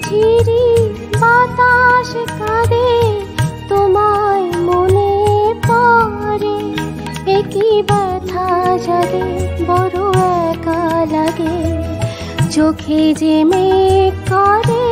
ঝিরি বাতাস কাঁদে তোমায় মনে পড়ে, একই ব্যথা জাগে বড় একা লাগে, চোখে যে মেঘ করে।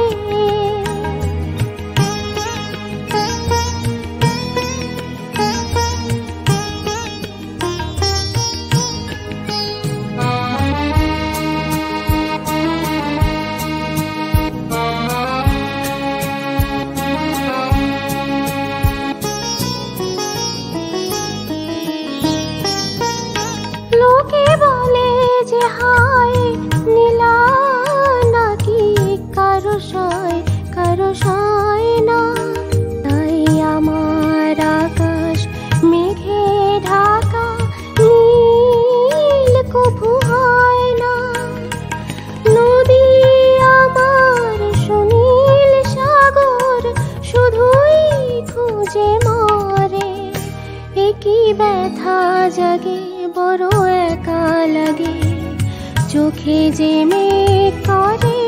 লোকে বলে যে হায় নীলা নাকি কারো সয় না, তাই আমার আকাশ মেঘে ঢাকা নীল কভু হয় না। নদী আমার সুনীল সাগর শুধুই খুঁজে মরে, একই ব্যথা জাগে বড় একা লাগে, চোখে যে মেঘ করে।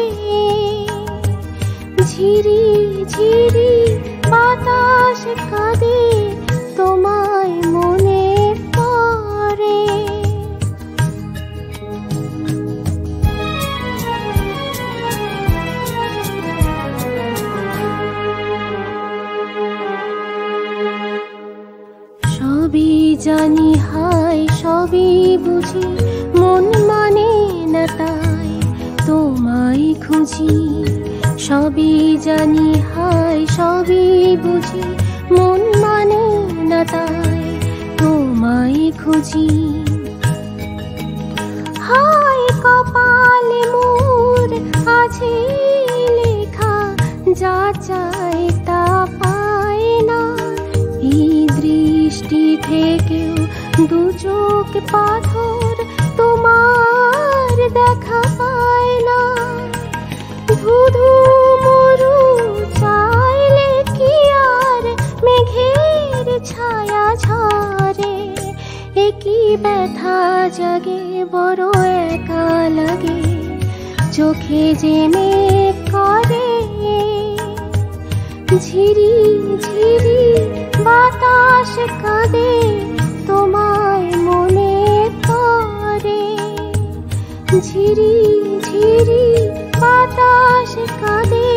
ঝিরি ঝিরি বাতাস কাঁদে তোমায় মনে পড়ে। সবই জানি হায় সবই বুঝি, মন মানে না তাই তোমায় খুঁজি। সবই জানি হায় সবই বুঝি, মন মানে না তাই তোমায় খুঁজি। হায় কপালে মোর আছে লেখা, যা চাই তা পায় না, এই দৃষ্টি থেকেও দু চোখ পাথর তোমার দেখা পায় না। ধুধু মরু চাইলে কি আর মেঘের ছায়া ঝরে, একই ব্যথা জাগে বড় একা লাগে, চোখে যে মেঘ করে। ঝিরি ঝিরি বাতাস কাঁদে তোমায় মনে পড়ে, ঝিরি ঝিরি বাতাস কাঁদে।